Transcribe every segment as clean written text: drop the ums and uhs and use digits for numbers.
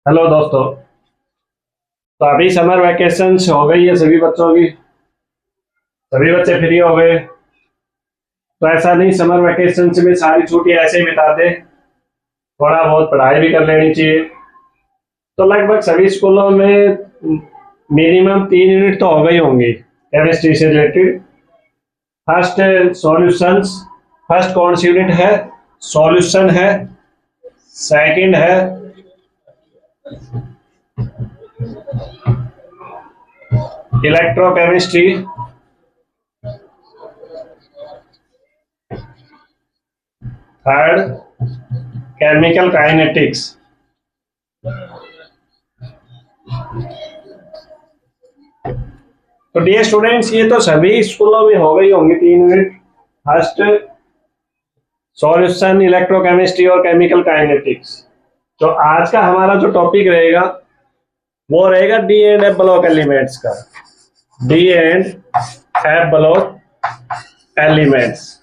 Hello दोस्तों। तो अभी समर वैकेशंस हो गई है सभी बच्चों की। सभी बच्चे फ्री हो गए। तो ऐसा नहीं समर वैकेशंस में सारी छुट्टी ऐसे ही बिता दे, थोड़ा बहुत पढ़ाई भी कर लेनी चाहिए। तो लगभग सभी स्कूलों में मिनिमम 3 यूनिट तो हो गई होंगी केमिस्ट्री से रिलेटेड। फर्स्ट सॉल्यूशंस, फर्स्ट कौन सी यूनिट है? सॉल्यूशन है। सेकंड है इलेक्ट्रोकेमिस्ट्री। Third chemical kinetics. तो डियर स्टूडेंट्स, ये तो सभी स्कूलों में हो गई होंगी 3 यूनिट। फर्स्ट सॉल्यूशन, इलेक्ट्रोकेमिस्ट्री और केमिकल काइनेटिक्स। तो आज का हमारा जो टॉपिक रहेगा वो रहेगा D and F block elements का। D and F block elements.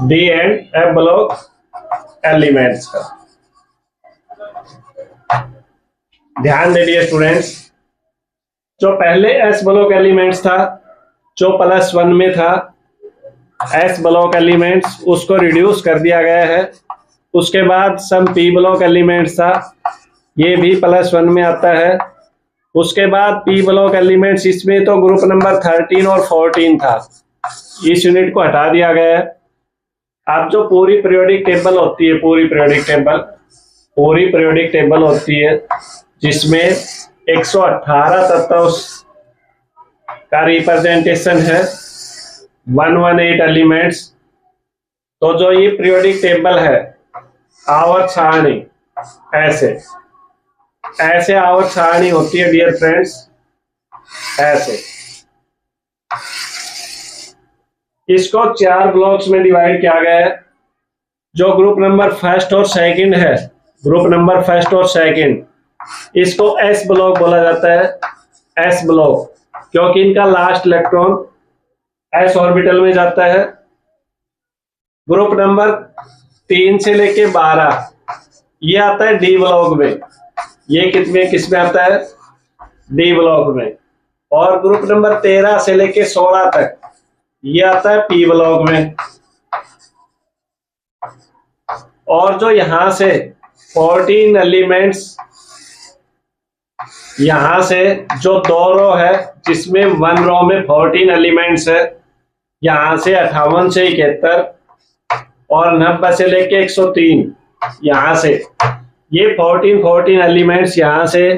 D and F block elements का ध्यान दे डियर स्टूडेंट्स। जो पहले एस ब्लॉक एलिमेंट्स था, जो +1 में था, एस ब्लॉक एलिमेंट्स, उसको रिड्यूस कर दिया गया है। उसके बाद सम पी ब्लॉक एलिमेंट्स था, ये भी +1 में आता है। उसके बाद पी ब्लॉक एलिमेंट्स, इसमें तो ग्रुप नंबर 13 और 14 था, इस यूनिट को हटा दिया गया है। अब जो पूरी पीरियोडिक टेबल होती है, पूरी पीरियोडिक टेबल होती है जिसमें 118 तत्व का रिप्रेजेंटेशन है, 118 एलिमेंट्स। तो जो ये पीरियोडिक टेबल है, आवर्त सारणी, ऐसे आवर्त सारणी होती है डियर फ्रेंड्स, ऐसे। इसको 4 ब्लॉक्स में डिवाइड किया गया है। जो ग्रुप नंबर फर्स्ट और सेकंड है, ग्रुप नंबर फर्स्ट और सेकंड, इसको एस ब्लॉक बोला जाता है। एस ब्लॉक क्योंकि इनका लास्ट इलेक्ट्रॉन एस ऑर्बिटल में जाता है। ग्रुप नंबर 3 से लेके 12 ये आता है डी ब्लॉक में। ये किस में आता है? डी ब्लॉक में। और ग्रुप नंबर 13 से लेके 16 तक ये आता है पी ब्लॉक में। और जो यहां से 14 एलिमेंट्स, यहां से जो 2 रो है जिसमें 1 रो में 14 एलिमेंट्स है, यहां से 58 से 71 और 90 से लेके 103, यहां से ये 14 एलिमेंट्स यहां से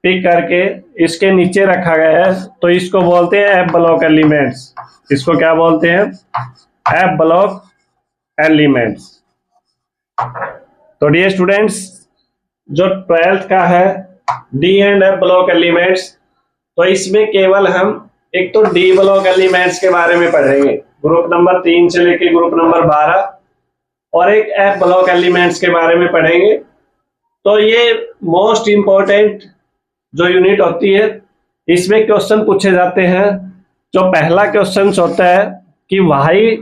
पिक करके इसके नीचे रखा गया है। तो इसको बोलते हैं एफ ब्लॉक एलिमेंट्स। इसको क्या बोलते हैं? F block elements. तो डियर स्टूडेंट्स, जो 12th का है D and F block elements, तो इसमें केवल हम एक तो डी ब्लॉक एलिमेंट्स के बारे में पढ़ेंगे, ग्रुप नंबर 3 से लेके ग्रुप नंबर 12, और एक एफ ब्लॉक एलिमेंट्स के बारे में पढ़ेंगे। तो ये मोस्ट इंपॉर्टेंट जो यूनिट होती है, इसमें क्वेश्चन पूछे जाते हैं। जो पहला क्वेश्चन होता है कि वाई,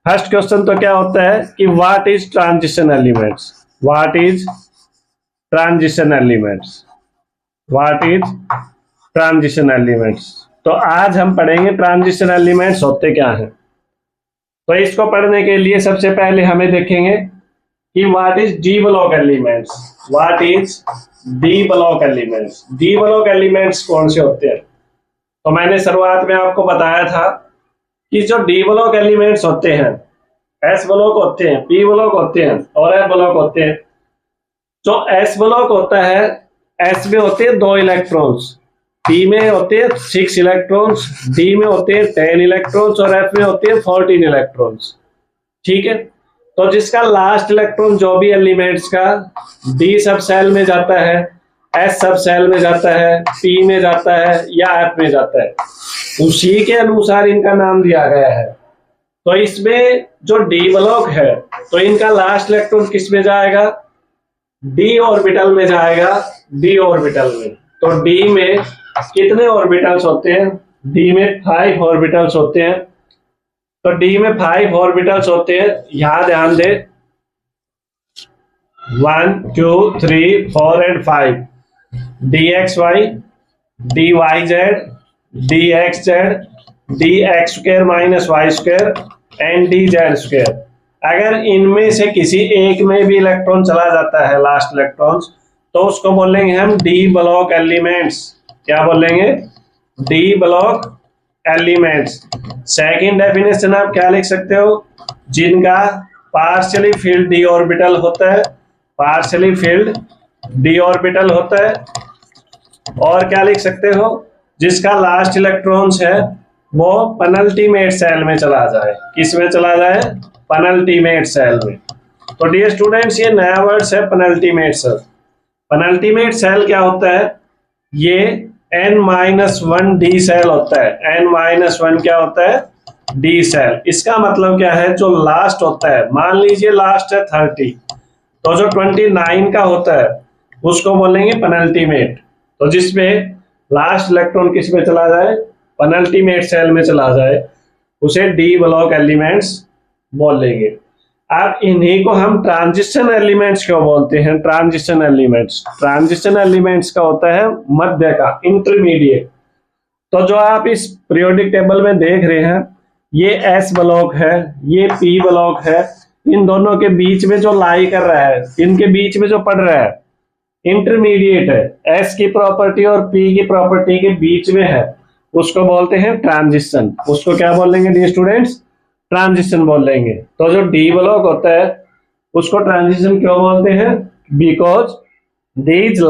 फर्स्ट क्वेश्चन तो क्या होता है कि what is transition elements. What is transition elements. What is transition elements. तो आज हम पढ़ेंगे ट्रांजिशन एलिमेंट्स होते क्या हैं। तो इसको पढ़ने के लिए सबसे पहले हमें देखेंगे कि what is D block elements. What is D block elements. D block elements कौन से होते हैं? तो मैंने शुरुआत में आपको बताया था कि जो डी ब्लॉक एलिमेंट्स होते हैं, एस ब्लॉक होते हैं, पी ब्लॉक होते हैं और एफ ब्लॉक होते हैं। जो एस ब्लॉक होता है, एस में होते हैं 2 इलेक्ट्रॉन्स, पी में होते हैं 6 इलेक्ट्रॉन्स, डी में होते हैं 10 इलेक्ट्रॉन्स और एफ में होते हैं 14 इलेक्ट्रॉन्स। ठीक है। तो जिसका लास्ट इलेक्ट्रॉन जो भी एलिमेंट्स का डी सब सेल में जाता है, एस सब सेल में जाता है, पी में जाता है या एफ में जाता है, उसी के अनुसार इनका नाम दिया गया है। तो इसमें जो डी ब्लॉक है, तो इनका लास्ट इलेक्ट्रॉन किस में जाएगा? डी ऑर्बिटल में जाएगा। डी ऑर्बिटल में। तो डी में कितने ऑर्बिटल्स होते हैं? डी में 5 ऑर्बिटल्स होते हैं। तो डी में 5 ऑर्बिटल्स होते हैं। यहां ध्यान दे, 1 2 3 4 and 5, dxy, dyz, dxz, dx square minus Y square and dz square. अगर इनमें से किसी एक में भी इलेक्ट्रॉन चला जाता है, लास्ट इलेक्ट्रॉन्स, तो उसको बोलेंगे हम डी ब्लॉक एलिमेंट्स। क्या बोलेंगे? D block elements. Second definition आप क्या लिख सकते हो? जिनका पार्शियली फील्ड डी ऑर्बिटल होता है, पार्शियली फील्ड डी ऑर्बिटल होता है। और क्या लिख सकते हो? जिसका लास्ट इलेक्ट्रॉन्स है वो पेनल्टीमेट सेल में चला जाए। किस में चला जाए? पेनल्टीमेट सेल में। तो डियर स्टूडेंट्स, ये नया वर्ड्स है पेनल्टीमेट सेल। पेनल्टीमेट सेल क्या होता है? ये n-1 डी सेल होता है। n-1 क्या होता है? D shell. इसका मतलब क्या है? जो लास्ट होता है, मान लीजिए लास्ट है 30, तो जो 29 का होता है उसको बोलेंगे पेनल्टीमेट। तो जिसमें लास्ट इलेक्ट्रॉन किस में चला जाए? पेनल्टीमेट सेल में चला जाए, उसे डी ब्लॉक एलिमेंट्स बोलेंगे। अब इन्हीं को हम ट्रांजिशन एलिमेंट्स क्यों बोलते हैं? ट्रांजिशन एलिमेंट्स, ट्रांजिशन एलिमेंट्स का होता है मध्य का, इंटरमीडिएट। तो जो आप इस पीरियोडिक टेबल में देख रहे हैं, ये एस ब्लॉक है, ये पी ब्लॉक है। इन दोनों के बीच में जो लाई कर रहा है, इनके बीच में जो पड़ रहा है, इंटरमीडिएट है। एस की प्रॉपर्टी और पी की प्रॉपर्टी के बीच में है, उसको बोलते हैं ट्रांजिशन। उसको क्या बोलेंगे डियर स्टूडेंट्स? ट्रांजिशन बोलेंगे। तो जो डी ब्लॉक होता है उसको ट्रांजिशन क्यों बोलते हैं? Because these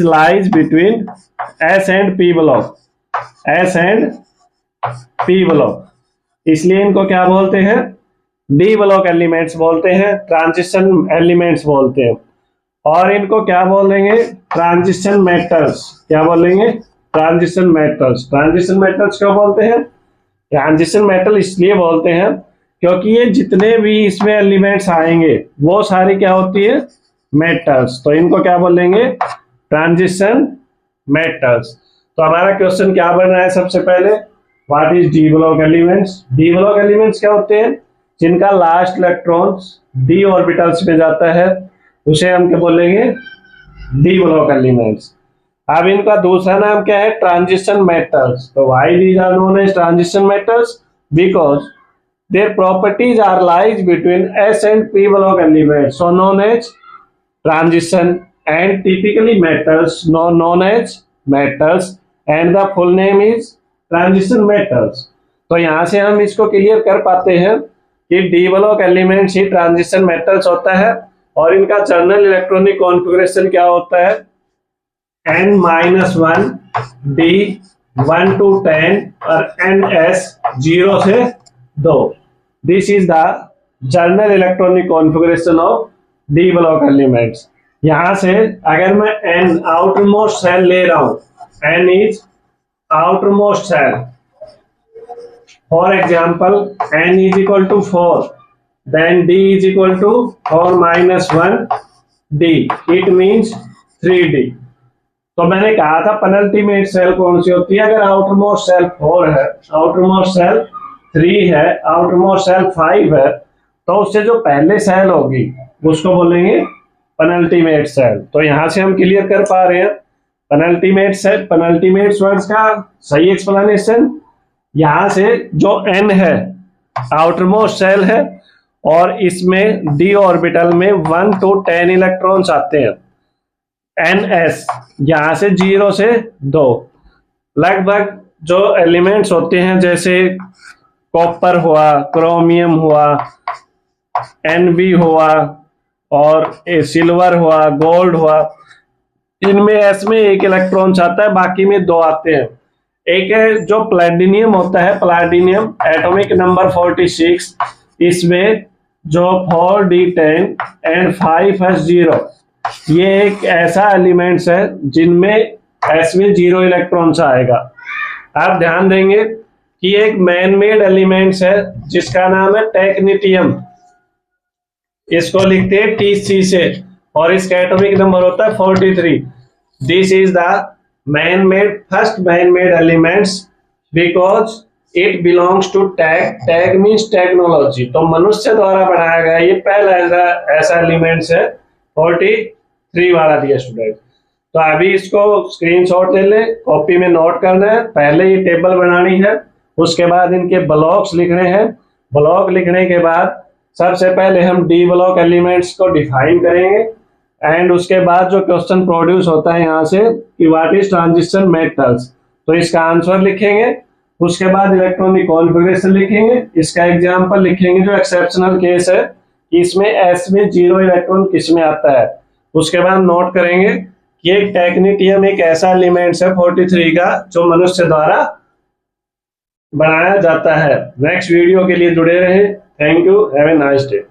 lies between S and P block, S and P block, इसलिए इनको क्या बोलते हैं? डी ब्लॉक एलिमेंट्स बोलते हैं, ट्रांजिशन एलिमेंट्स बोलते हैं। और इनको क्या बोलेंगे? Transition metals. क्या बोलेंगे? Transition metals. ट्रांजिशन मेटल्स क्यों बोलते हैं? ट्रांजिशन मेटल इसलिए बोलते हैं क्योंकि ये जितने भी इसमें एलिमेंट्स आएंगे वो सारी क्या होती है? मेटल्स। तो इनको क्या बोलेंगे? Transition metals. तो हमारा क्वेश्चन क्या बन रहा है? सबसे पहले, what is D block elements? D block elements क्या होते हैं? जिनका लास्ट इलेक्ट्रॉन्स डी ऑर्बिटल्स में जाता है, उसे हम क्या बोलेंगे? D block elements. अब इनका दूसरा नाम क्या है? Transition metals. तो why these are known as transition metals? Because their properties are lies between S and P block elements, so known as transition, and typically metals known as metals, and the full name is transition metals। तो यहाँ से हम इसको clear कर पाते हैं कि D block elements ही transition metals होता है। और इनका जर्नल इलेक्ट्रॉनिक कॉन्फ़िगरेशन क्या होता है? n-1 d 1 to 10 और ns 0 से 2। This is the journal electronic configuration of D block elements. यहां से अगर मैं n आउटर मोस्ट सेल ले रहा हूं, n is outermost shell, for example n is equal to 4, then d is equal to 4 - 1 d, it means 3d। तो मैंने कहा था पेनल्टीमेट सेल कौन सी होती है? अगर आउटर मोस्ट सेल 4 है, आउटर मोस्ट सेल 3 है, आउटर मोस्ट सेल 5 है, तो उससे जो पहले सेल होगी उसको बोलेंगे पेनल्टीमेट सेल। तो यहां से हम क्लियर कर पा रहे हैं पेनल्टीमेट सेल, पेनल्टीमेट वर्ड्स का सही एक्सप्लेनेशन। यहां से जो n है आउटर मोस्ट सेल है, और इसमें डी ऑर्बिटल में 1 to 10 इलेक्ट्रॉन्स आते हैं। ns यहां से 0 से 2। लगभग जो एलिमेंट्स होते हैं जैसे कॉपर हुआ, क्रोमियम हुआ, Nb हुआ, और सिल्वर हुआ, गोल्ड हुआ, इनमें एस में 1 इलेक्ट्रॉन आता है, बाकी में 2 आते हैं। एक है जो प्लैटिनियम होता है, प्लैटिनियम एटॉमिक नंबर 46, इसमें जो 4d10 एंड 5s0, ये एक ऐसा एलिमेंट्स है जिनमें एस में 0 इलेक्ट्रॉन्स आएगा। आप ध्यान देंगे कि एक मैन मेड एलिमेंट्स है जिसका नाम है टेक्नीटियम, इसको लिखते हैं TC से, और इसका एटॉमिक नंबर होता है 43। This is the first man made elements because it belongs to tag, tag means technology, तो मनुष्य द्वारा बनाया गया ये पहला ऐसा एलिमेंट्स है 43 वाला दिया स्टूडेंट। तो अभी इसको स्क्रीनशॉट ले ले, कॉपी में नोट करना है, पहले ये टेबल बनानी है, उसके बाद इनके ब्लॉक्स लिखने हैं, ब्लॉक लिखने के बाद सबसे पहले हम डी ब्लॉक एलिमेंट्स को डिफाइन करेंगे एंड उसके बाद जो क्वेश्चन प्रोड्यूस होता है यहाँ से कि व्हाट इज ट्रांजिशन मेटल्स, तो इसका आंसर लिखेंगे, उसके बाद इलेक्ट्रॉनिक कॉन्फ़िगरेशन लिखेंगे, इसका एग्जांपल लिखेंगे जो एक्सेप्शनल केस है कि इसमें एस में 0 इलेक्ट्रॉन किस में आता है, उसके बाद नोट करेंगे कि एक टेक्नीटियम एक ऐसा एलिमेंट्स है 43 का जो मनुष्य द्वारा बनाया जाता है। नेक्स्ट वीडियो के लिए जुड़े रहे। Thank you, have a nice day.